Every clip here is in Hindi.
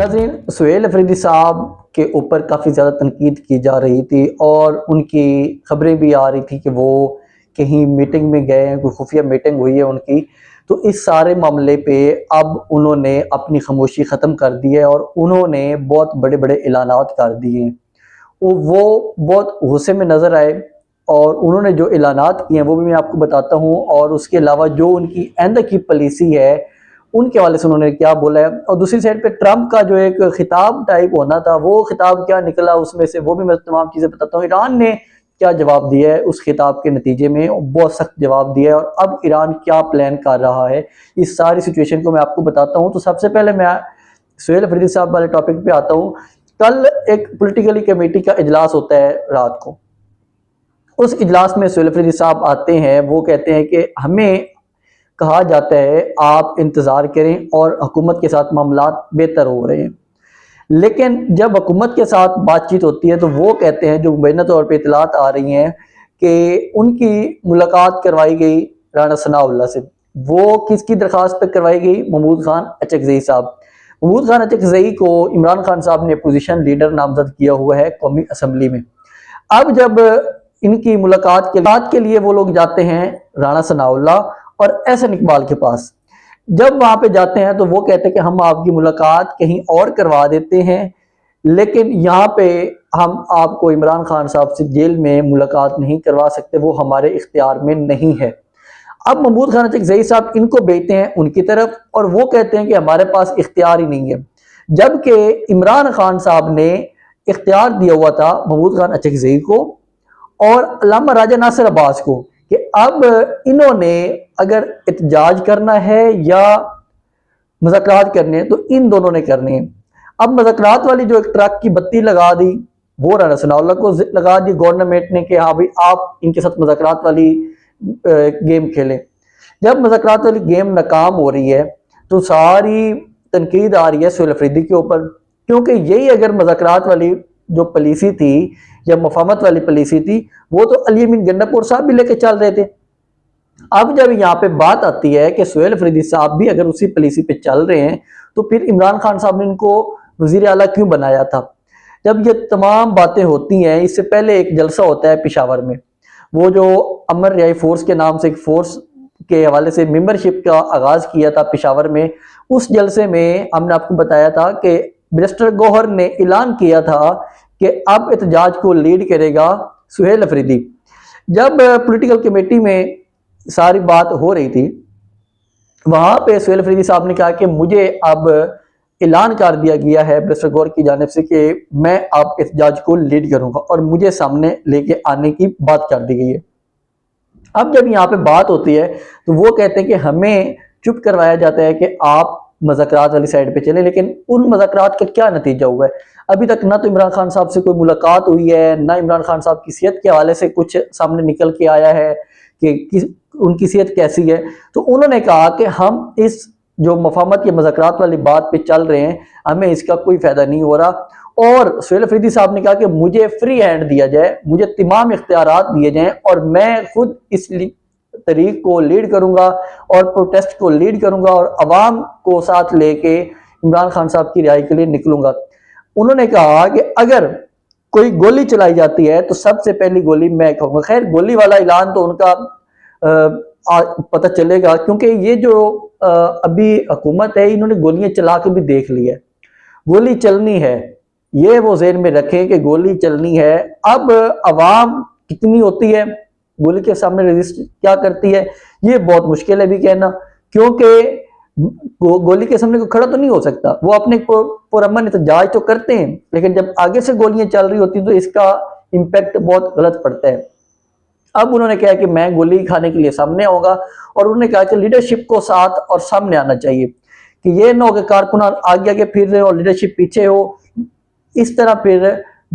नाज़रीन, सुहेल अफरीदी साहब के ऊपर काफ़ी ज़्यादा तनकीद की जा रही थी और उनकी खबरें भी आ रही थी कि वो कहीं मीटिंग में गए हैं, कोई खुफिया मीटिंग हुई है उनकी। तो इस सारे मामले पे अब उन्होंने अपनी खामोशी ख़त्म कर दी है और उन्होंने बहुत बड़े बड़े ऐलानात कर दिए। वो बहुत गुस्से में नज़र आए और उन्होंने जो ऐलानात किए हैं वो भी मैं आपको बताता हूँ, और उसके अलावा जो उनकी आइंदा की पॉलिसी है उनके हवाले से उन्होंने क्या बोला है। और दूसरी साइड पे ट्रंप का जो एक खिताब टाइप होना था, वो खिताब क्या निकला उसमें से, वो भी मैं तमाम चीज़ें बताता हूँ। ईरान ने क्या जवाब दिया है उस खिताब के नतीजे में, बहुत सख्त जवाब दिया है, और अब ईरान क्या प्लान कर रहा है, इस सारी सिचुएशन को मैं आपको बताता हूँ। तो सबसे पहले मैं सुहेल अफरीदी साहब वाले टॉपिक पे आता हूँ। कल एक पॉलिटिकली कमेटी का इजलास होता है रात को। उस इजलास में सुहेल अफरीदी साहब आते हैं, वो कहते हैं कि हमें कहा जाता है आप इंतज़ार करें और हुकूमत के साथ मामलात बेहतर हो रहे हैं। लेकिन जब हुकूमत के साथ बातचीत होती है तो वो कहते हैं, जो मुबैना तौर पर इतलात आ रही हैं कि उनकी मुलाकात करवाई गई राना सनाउल्लाह से। वो किसकी दरख्वास्त पर करवाई गई? महमूद खान अचकज़ई साहब। महमूद खान अचकज़ई को इमरान खान साहब ने अपोजिशन लीडर नामजद किया हुआ है कौमी असम्बली में। अब जब इनकी मुलाकात के लिए वो लोग जाते हैं राना सनाउल्लाह और एहसन इकबाल के पास, जब वहां पे जाते हैं तो वो कहते हैं कि हम आपकी मुलाकात कहीं और करवा देते हैं, लेकिन यहाँ पे हम आपको इमरान खान साहब से जेल में मुलाकात नहीं करवा सकते, वो हमारे इख्तियार में नहीं है। अब महमूद खान अचकज़ई साहब इनको भेजते हैं उनकी तरफ और वो कहते हैं कि हमारे पास इख्तियार ही नहीं है, जबकि इमरान खान साहब ने इख्तियार दिया हुआ था महमूद खान अचकज़ई को और अल्लामा राजा नासिर अब्बास को कि अब इन्होंने अगर एहतजाज करना है या मुज़ाकरात करने हैं तो इन दोनों ने करने हैं। अब मुज़ाकरात वाली जो एक ट्रक की बत्ती लगा दी वो राना सनाउल्लाह को लगा दी गवर्नमेंट ने कि हाँ भाई आप इनके साथ मुज़ाकरात वाली गेम खेलें। जब मुज़ाकरात वाली गेम नाकाम हो रही है तो सारी तनकीद आ रही है सुहेल अफरीदी के ऊपर, क्योंकि यही अगर मुज़ाकरात वाली जो पॉलिसी थी या मुफाहमत वाली पॉलिसी थी वो तो अली अमीन गन्नापुर साहब भी लेके चल रहे थे। अब जब यहाँ पे बात आती है कि सुहेल अफरीदी साहब भी अगर उसी पॉलिसी पे चल रहे हैं तो फिर इमरान खान साहब ने इनको वजीर आला क्यों बनाया था? जब ये तमाम बातें होती हैं, इससे पहले एक जलसा होता है पेशावर में, वो जो अमर रियाई फोर्स के नाम से एक फोर्स के हवाले से मेंबरशिप का आगाज किया था पेशावर में। उस जलसे में हमने आपको बताया था कि बैरिस्टर गौहर ने ऐलान किया था कि अब एहतजाज को लीड करेगा सुहेल अफरीदी। जब पॉलिटिकल कमेटी में सारी बात हो रही थी वहां पे सुहेल अफरीदी साहब ने कहा कि मुझे अब ऐलान कर दिया गया है बैरिस्टर गौहर की जानिब से कि मैं अब एहतजाज को लीड करूंगा और मुझे सामने लेके आने की बात कर दी गई है। अब जब यहाँ पे बात होती है तो वो कहते हैं कि हमें चुप करवाया जाता है कि आप मुज़ाकरात वाली साइड पे चले, लेकिन उन मुज़ाकरात का क्या नतीजा हुआ है? अभी तक ना तो इमरान खान साहब से कोई मुलाकात हुई है, ना इमरान खान साहब की सेहत के हवाले से कुछ सामने निकल के आया है कि उनकी सेहत कैसी है। तो उन्होंने कहा कि हम इस जो मुफाहमत या मुज़ाकरात वाली बात पे चल रहे हैं, हमें इसका कोई फ़ायदा नहीं हो रहा। और सुहेल अफरीदी साहब ने कहा कि मुझे फ्री हैंड दिया जाए, मुझे तमाम इख्तियारात दिए जाएं और मैं खुद इस तरीक को लीड करूंगा और प्रोटेस्ट को लीड करूंगा और अवाम को साथ लेके इमरान खान साहब की रिहाई के लिए निकलूंगा। उन्होंने कहा कि अगर कोई गोली चलाई जाती है तो सबसे पहली गोली मैं कहूँगा। खैर, गोली वाला ऐलान तो उनका पता चलेगा, क्योंकि ये जो अभी हुकूमत है इन्होंने गोलियां चला के भी देख ली है। गोली चलनी है, ये वो ज़हन में रखें कि गोली चलनी है। अब अवाम कितनी होती है, गोली के सामने रेजिस्ट क्या करती है, ये बहुत मुश्किल है भी कहना, क्योंकि गोली के सामने कोई खड़ा तो नहीं हो सकता। वो अपने पुरअमन एहतजाज तो करते हैं, लेकिन जब आगे से गोलियां चल रही होती तो इसका इम्पैक्ट बहुत गलत पड़ता है। अब उन्होंने कहा कि मैं गोली खाने के लिए सामने आऊंगा और उन्होंने कहा कि लीडरशिप को साथ और सामने आना चाहिए, कि ये ना हो कि कारकुनान आगे आगे फिर रहे और लीडरशिप पीछे हो। इस तरह फिर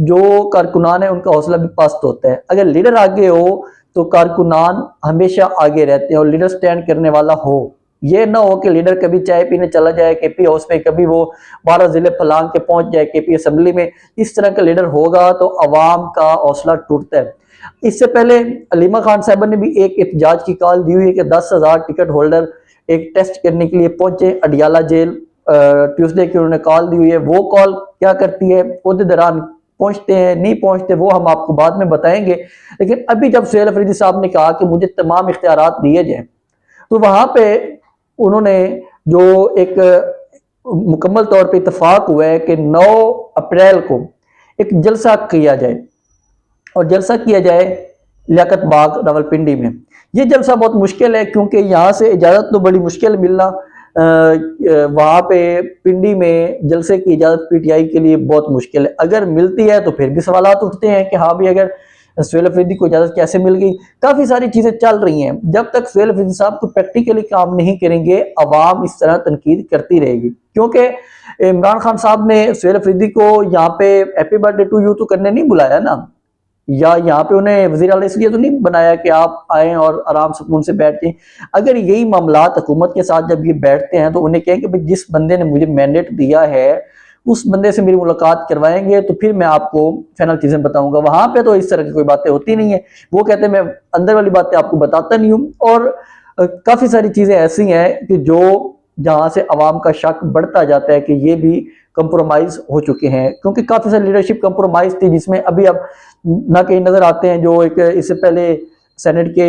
जो कारकुनान है उनका हौसला भी पस्त होता है। अगर लीडर आगे हो तो कारकुनान हमेशा आगे रहते हैं और लीडर स्टैंड करने वाला हो। ये ना हो कि लीडर कभी चाय पीने चला जाए केपी हाउस में, कभी वो 12 जिले फलांग के पहुंच जाए केपी असम्बली में। इस तरह का लीडर होगा तो अवाम का हौसला टूटता है। इससे पहले अलीमा खान साहब ने भी एक एहतजाज की कॉल दी हुई है कि 10,000 टिकट होल्डर एक टेस्ट करने के लिए पहुंचे अडियाला जेल ट्यूसडे की उन्होंने कॉल दी हुई है। वो कॉल क्या करती है, उहदे दौरान पहुंचते हैं नहीं पहुंचते वो हम आपको बाद में बताएंगे। लेकिन अभी जब सुहेल अफरीदी साहब ने कहा कि मुझे तमाम इख्तियारात दिए जाएं, तो वहां पे उन्होंने जो एक मुकम्मल तौर पे इतफाक हुआ है कि 9 अप्रैल को एक जलसा किया जाए, और जलसा किया जाए लियाकत बाग रावलपिंडी में। ये जलसा बहुत मुश्किल है क्योंकि यहाँ से इजाज़त तो बड़ी मुश्किल मिलना, वहाँ पे पिंडी में जलसे की इजाज़त पीटीआई के लिए बहुत मुश्किल है। अगर मिलती है तो फिर भी सवालात उठते हैं कि हाँ भी अगर सुहेल अफरीदी को इजाज़त कैसे मिल गई। काफ़ी सारी चीज़ें चल रही हैं। जब तक सुहेल अफरीदी साहब को प्रैक्टिकली काम नहीं करेंगे, अवाम इस तरह तनकीद करती रहेगी। क्योंकि इमरान खान साहब ने सुहेल अफरीदी को यहाँ पे हैप्पी बर्थडे टू यू तो करने नहीं बुलाया ना, या यहाँ पे उन्हें वज़ीर आला इसलिए तो नहीं बनाया कि आप आएँ और आराम सुकून से बैठ के। अगर यही मामलात हुकूमत के साथ जब ये बैठते हैं तो उन्हें कहें कि भाई जिस बंदे ने मुझे मैंडेट दिया है उस बंदे से मेरी मुलाकात करवाएंगे तो फिर मैं आपको फाइनल चीजें बताऊंगा। वहां पे तो इस तरह की कोई बातें होती नहीं है। वो कहते हैं मैं अंदर वाली बातें आपको बताता नहीं हूँ। और काफी सारी चीजें ऐसी हैं कि जो जहां से अवाम का शक बढ़ता जाता है कि ये भी कंप्रोमाइज हो चुके हैं, क्योंकि काफी सारी लीडरशिप कंप्रोमाइज थी जिसमें अभी अब ना कहीं नजर आते हैं। जो एक इससे पहले सेनेट के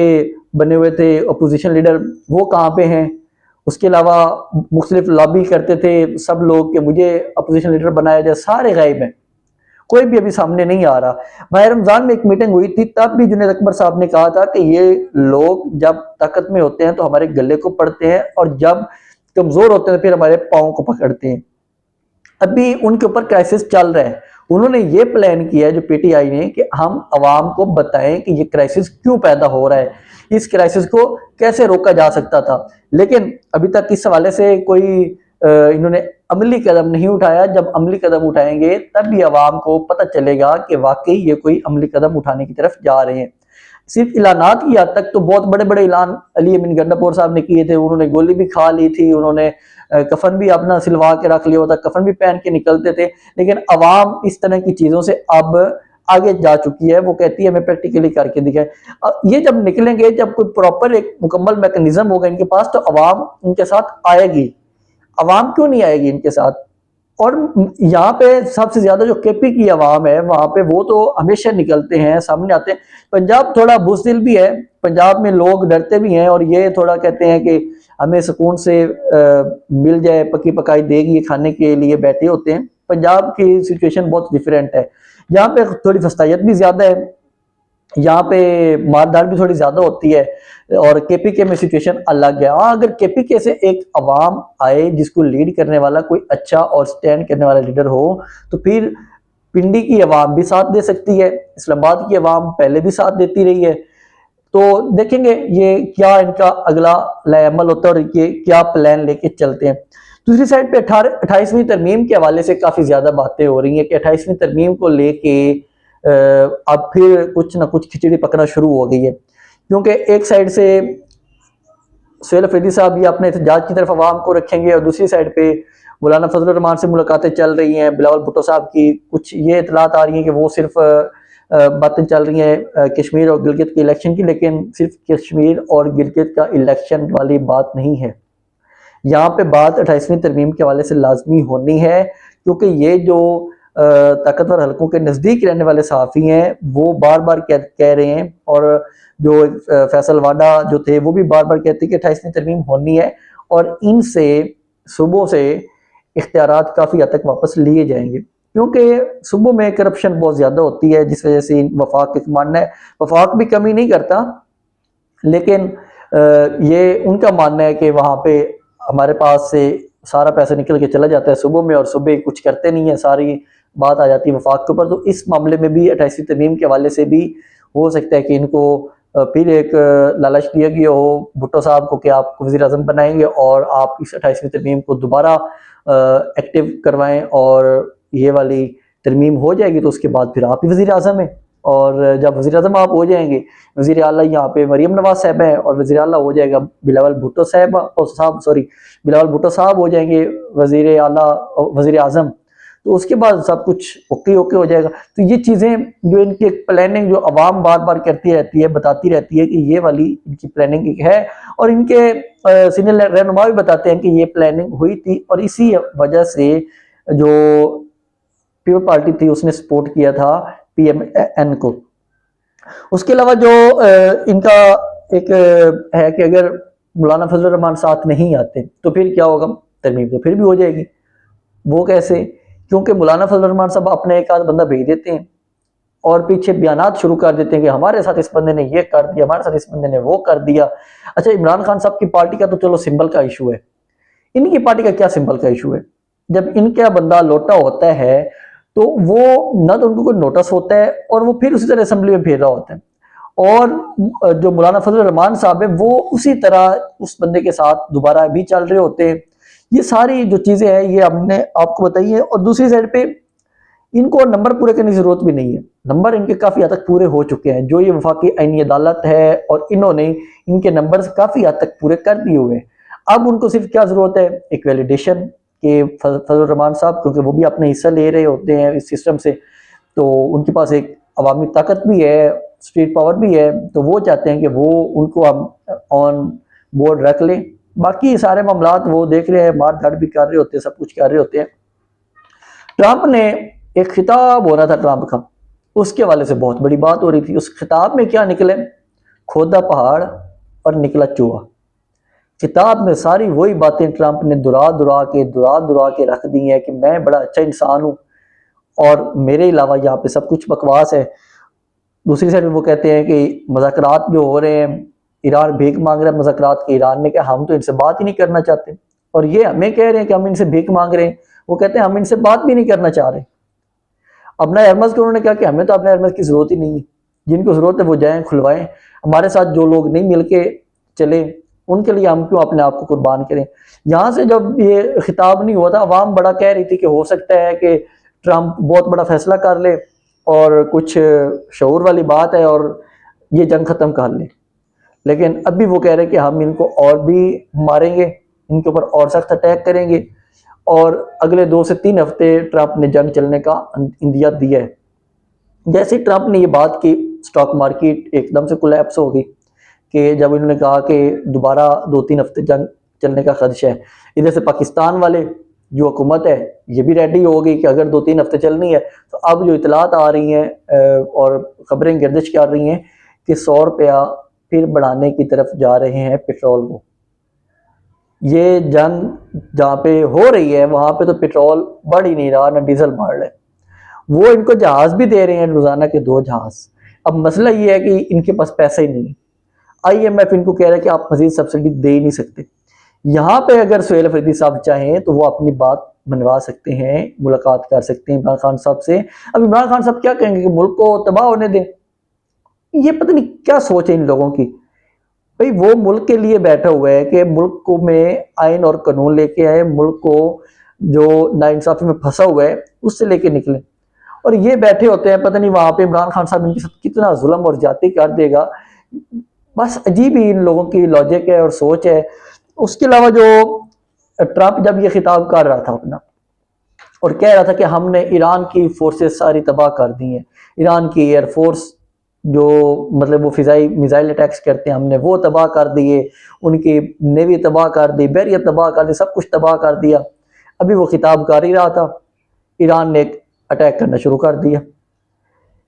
बने हुए थे अपोजिशन लीडर, वो कहाँ पे हैं। उसके अलावा मुख्तलिफ लॉबी करते थे सब लोग कि मुझे अपोजिशन लीडर बनाया जाए, सारे गायब हैं, कोई भी अभी सामने नहीं आ रहा। माह रमजान में एक मीटिंग हुई थी, तब भी जुनैद अकबर साहब ने कहा था कि ये लोग जब ताकत में होते हैं तो हमारे गले को पड़ते हैं और जब कमजोर होते हैं फिर हमारे पाँव को पकड़ते हैं। अभी उनके ऊपर क्राइसिस चल रहा है। उन्होंने ये प्लान किया है जो पीटीआई ने कि हम अवाम को बताएं कि ये क्राइसिस क्यों पैदा हो रहा है, इस क्राइसिस को कैसे रोका जा सकता था। लेकिन अभी तक इस हवाले से कोई इन्होंने अमली कदम नहीं उठाया। जब अमली कदम उठाएंगे तब भी अवाम को पता चलेगा कि वाकई ये कोई अमली कदम उठाने की तरफ जा रहे हैं। सिर्फ ऐलानात की हद तक तो बहुत बड़े बड़े ऐलान अली अमीन गंडापुर साहब ने किए थे। उन्होंने गोली भी खा ली थी, उन्होंने कफन भी अपना सिलवा के रख लिया होता, कफन भी पहन के निकलते थे। लेकिन अवाम इस तरह की चीजों से अब आगे जा चुकी है। वो कहती है मैं प्रैक्टिकली करके दिखाए। ये जब निकलेंगे, जब कोई प्रॉपर एक मुकम्मल मैकेनिज्म होगा इनके पास, तो अवाम इनके साथ आएगी। अवाम क्यों नहीं आएगी इनके साथ? और यहाँ पे सबसे ज्यादा जो केपी की आवाम है वहां पे वो तो हमेशा निकलते हैं, सामने आते हैं। पंजाब थोड़ा बुज़दिल भी है, पंजाब में लोग डरते भी हैं और ये थोड़ा कहते हैं कि हमें सुकून से मिल जाए, पकी पकाई देगी ये खाने के लिए बैठे होते हैं। पंजाब की सिचुएशन बहुत डिफरेंट है, यहाँ पे थोड़ी फस्तायत भी ज्यादा है, यहाँ पे मारधार भी थोड़ी ज्यादा होती है और केपीके में सिचुएशन अलग है। हाँ, अगर केपीके से एक अवाम आए जिसको लीड करने वाला कोई अच्छा और स्टैंड करने वाला लीडर हो तो फिर पिंडी की अवाम भी साथ दे सकती है, इस्लामाबाद की अवाम पहले भी साथ देती रही है। तो देखेंगे ये क्या इनका अगला लाएअमल होता है और ये क्या प्लान लेके चलते हैं। दूसरी साइड पे 28वीं तरमीम के हवाले से काफी ज्यादा बातें हो रही हैं कि 28वीं तरमीम को लेके अब फिर कुछ ना कुछ खिचड़ी पकना शुरू हो गई है। क्योंकि एक साइड से सुहेल अफरीदी साहब ये अपने एहतजाज की तरफ आवाम को रखेंगे और दूसरी साइड पे मौलाना फजल रहमान से मुलाकातें चल रही हैं। बिलावल भुट्टो साहब की कुछ ये इतलात आ रही हैं कि वो सिर्फ बातें चल रही हैं कश्मीर और गिलगित के इलेक्शन की, लेकिन सिर्फ कश्मीर और गिलगित का इलेक्शन वाली बात नहीं है। यहाँ पे बात 28वीं तरमीम के हवाले से लाजमी होनी है, क्योंकि ये जो ताकतवर हलकों के नज़दीक रहने वाले सहाफ़ी हैं वो बार बार कह रहे हैं, और जो फैसल वाडा जो थे वो भी बार बार कहते हैं कि 28वीं तरमीम होनी है और इनसे सुबह से इख्तियारात काफ़ी हद तक वापस लिए जाएंगे। क्योंकि सुबह में करप्शन बहुत ज़्यादा होती है, जिस वजह से वफाक का मानना है, वफाक भी कमी नहीं करता, लेकिन ये उनका मानना है कि वहाँ पे हमारे पास से सारा पैसा निकल के चला जाता है सुबह में और सुबह कुछ करते नहीं है, सारी बात आ जाती है वफाक के ऊपर। तो इस मामले में भी 28वीं तरमीम के हवाले से भी हो सकता है कि इनको फिर एक लालच दिया गया हो भुट्टो साहब को कि आप वज़ीर आज़म बनाएंगे और आप इस 28वीं तरमीम को दोबारा एक्टिव करवाएं और ये वाली तरमीम हो जाएगी तो उसके बाद फिर आप ही वज़ीर आज़म हैं। और जब वज़ीर आज़म आप हो जाएंगे, वज़ीर आला यहाँ पे मरियम नवाज साहब हैं और वज़ीर आला हो जाएगा बिलावल भुट्टो साहब, बिलावल भुट्टो साहब हो जाएंगे वज़ीर आला वज़ीर आज़म। तो उसके बाद सब कुछ ओके ओके हो जाएगा। तो ये चीज़ें जो इनकी एक प्लानिंग जो अवाम बार बार करती रहती है, बताती रहती है कि ये वाली इनकी प्लानिंग है, और इनके सीनियर रहनुमा भी बताते हैं कि ये प्लानिंग हुई थी, और इसी वजह से जो पीपल पार्टी थी उसने सपोर्ट किया था PMN को। उसके अलावा जो इनका एक है कि अगर मौलाना फजल रहमान साथ नहीं आते तो फिर क्या होगा, तरमीम तो फिर भी हो जाएगी। वो कैसे? क्योंकि मौलाना फजल रहमान साहब अपने एक आध बंदा भेज देते हैं और पीछे बयानात शुरू कर देते हैं कि हमारे साथ इस बंदे ने ये कर दिया, हमारे साथ इस बंदे ने वो कर दिया। अच्छा, इमरान खान साहब की पार्टी का तो चलो सिंबल का इशू है, इनकी पार्टी का क्या सिंबल का इशू है? जब इनका बंदा लोटा होता है तो वो ना तो उनको कोई नोटिस होता है और वो फिर उसी तरह असेंबली में भेज रहा होता है, और जो मौलाना फजल रहमान साहब है वो उसी तरह उस बंदे के साथ दोबारा भी चल रहे होते हैं। ये सारी जो चीजें हैं ये हमने आपको बताई है। और दूसरी साइड पे इनको नंबर पूरे करने की जरूरत भी नहीं है, नंबर इनके काफी हद तक पूरे हो चुके हैं। जो ये वफाकी आईनी अदालत है और इन्होंने इनके नंबर काफी हद तक पूरे कर दिए हुए हैं। अब उनको सिर्फ क्या जरूरत है, एक वैलिडेशन के फजल रहमान साहब, क्योंकि वो भी अपने हिस्सा ले रहे होते हैं इस सिस्टम से, तो उनके पास एक अवामी ताकत भी है, स्ट्रीट पावर भी है, तो वो चाहते हैं कि वो उनको हम ऑन बोर्ड रख लें। बाकी सारे मामलात वो देख रहे हैं, मार धाड़ भी कर रहे होते हैं, सब कुछ कर रहे होते हैं। ट्रंप ने एक खिताब हो रहा था ट्रंप का, उसके हवाले से बहुत बड़ी बात हो रही थी। उस खिताब में क्या निकले, खोदा पहाड़ और निकला चूहा। किताब में सारी वही बातें ट्रंप ने दुरा के रख दी हैं कि मैं बड़ा अच्छा इंसान हूं और मेरे अलावा यहाँ पे सब कुछ बकवास है। दूसरी साइड में वो कहते हैं कि मुज़ाकरात जो हो रहे हैं, ईरान भीख मांग रहा है मुज़ाकरात के, ईरान ने कहा हम तो इनसे बात ही नहीं करना चाहते, और ये हमें कह रहे हैं कि हम इनसे भीख मांग रहे हैं। वो कहते हैं हम इनसे बात भी नहीं करना चाह रहे। अपना एयरमस को उन्होंने कहा कि हमें तो अपने एयरमस की जरूरत ही नहीं है, जिनको जरूरत है वो जाएं खुलवाएं, हमारे साथ जो लोग नहीं मिलके चले उनके लिए हम क्यों अपने आप को कुर्बान करें। यहाँ से जब ये खिताब नहीं हुआ था, अवाम बड़ा कह रही थी कि हो सकता है कि ट्रंप बहुत बड़ा फैसला कर ले और कुछ शऊर वाली बात है और ये जंग खत्म कर ले। लेकिन अभी वो कह रहे हैं कि हम इनको और भी मारेंगे, इनके ऊपर और सख्त अटैक करेंगे, और अगले 2 से 3 हफ्ते ट्रंप ने जंग चलने का इंदिया दिया है। जैसे ट्रंप ने ये बात की, स्टॉक मार्केट एकदम से कोलैप्स हो गई कि जब इन्होंने कहा कि दोबारा 2-3 हफ्ते जंग चलने का खदशा है। इधर से पाकिस्तान वाले जो हुकूमत है ये भी रेडी हो गई कि अगर 2-3 हफ्ते चलनी है, तो अब जो इतलात आ रही हैं और खबरें गर्दिश कर रही हैं कि 100 रुपया फिर बढ़ाने की तरफ जा रहे हैं पेट्रोल को। ये जंग जहाँ पे हो रही है वहाँ पे तो पेट्रोल बढ़ ही नहीं रहा, ना डीजल बढ़ रहा है। वो इनको जहाज भी दे रहे हैं, रोजाना के 2 जहाज। अब मसला ये है कि इनके पास पैसा ही नहीं है। IMF इनको कह रहा है कि आप मजीद सब्सिडी दे ही नहीं सकते। यहाँ पे अगर सुहेल अफरीदी साहब चाहें तो वो अपनी बात मनवा सकते हैं, मुलाकात कर सकते हैं इमरान खान साहब से। अब इमरान खान साहब क्या कहेंगे कि मुल्क को तबाह होने दें? ये पता नहीं क्या सोच है इन लोगों की। भाई वो मुल्क के लिए बैठा हुआ है कि मुल्क को में आइन और कानून लेके आए, मुल्क को जो नाइंसाफी में फंसा हुआ है उससे लेके निकले, और ये बैठे होते हैं पता नहीं वहां पे इमरान खान साहब इनके साथ कितना जुल्म और ज्यादती कर देगा। बस अजीब ही इन लोगों की लॉजिक है और सोच है। उसके अलावा जो ट्रंप जब ये खिताब कर रहा था अपना और कह रहा था कि हमने ईरान की फोर्सेस सारी तबाह कर दी हैं, ईरान की एयरफोर्स जो मतलब वो फिजाई मिसाइल अटैक्स करते हैं हमने वो तबाह कर दिए, उनकी नेवी तबाह कर दी, बैरियर तबाह कर दी, सब कुछ तबाह कर दिया। अभी वो खिताब कर ही रहा था, ईरान ने एक अटैक करना शुरू कर दिया।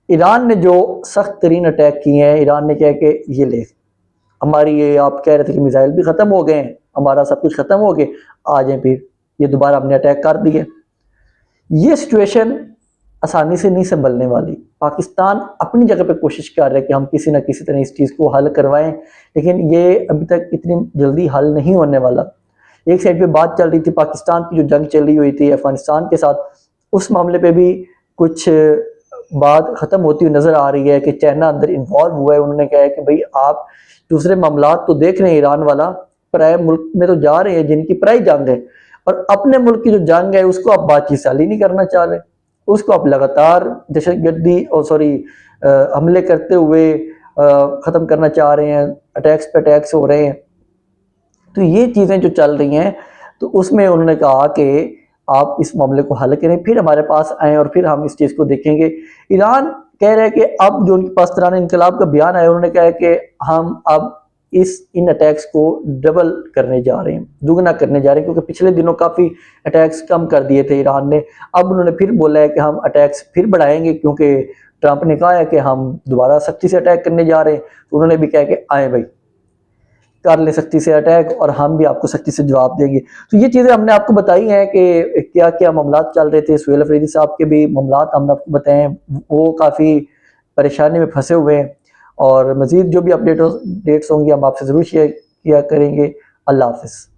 ईरान ने जो सख्त तरीन अटैक किए हैं, ईरान ने क्या कि ये ले हमारी, ये आप कह रहे थे कि मिसाइल भी ख़त्म हो गए हैं, हमारा सब कुछ ख़त्म हो गए, आ जाए फिर ये दोबारा हमने अटैक कर दिए। ये सिचुएशन आसानी से नहीं संभलने वाली। पाकिस्तान अपनी जगह पे कोशिश कर रहा है कि हम किसी न किसी तरह इस चीज़ को हल करवाएं, लेकिन ये अभी तक इतनी जल्दी हल नहीं होने वाला। एक साइड पे बात चल रही थी पाकिस्तान की जो जंग चली हुई थी अफगानिस्तान के साथ, उस मामले पे भी कुछ बात ख़त्म होती हुई नज़र आ रही है कि चाइना अंदर इन्वॉल्व हुआ है। उन्होंने कहा है कि भाई आप दूसरे मामला तो देख रहे हैं, ईरान वाला पराए मुल्क में तो जा रहे हैं जिनकी पराई जंग है, और अपने मुल्क की जो जंग है उसको आप बातचीत से हल ही नहीं करना चाह रहे, उसको आप लगातार दहशतगर्दी और हमले करते हुए ख़त्म करना चाह रहे हैं, अटैक्स पे अटैक्स हो रहे हैं। तो ये चीज़ें जो चल रही हैं, तो उसमें उन्होंने कहा कि आप इस मामले को हल करें, फिर हमारे पास आएँ और फिर हम इस चीज़ को देखेंगे। ईरान कह रहा है कि अब जो उनके पास दौरान इनकलाब का बयान आया, उन्होंने कहा है कि हम अब इन अटैक्स को डबल करने जा रहे हैं, दुगना करने जा रहे हैं, क्योंकि पिछले दिनों काफ़ी अटैक्स कम कर दिए थे ईरान ने। अब उन्होंने फिर बोला है कि हम अटैक्स फिर बढ़ाएंगे, क्योंकि ट्रंप ने कहा है कि हम दोबारा सख्ती से अटैक करने जा रहे हैं। तो उन्होंने भी कहा कि आए भाई, कर ले सख्ती से अटैक और हम भी आपको सख्ती से जवाब देंगे। तो ये चीज़ें हमने आपको बताई हैं कि क्या क्या मामलात चल रहे थे। सुहेल अफरीदी साहब के भी मामलात हमने आपको बताए हैं, वो काफ़ी परेशानी में फंसे हुए हैं। और मज़ीद जो भी अपडेट्स होंगी हम आपसे ज़रूर शेयर किया करेंगे। अल्लाह हाफ़िज़।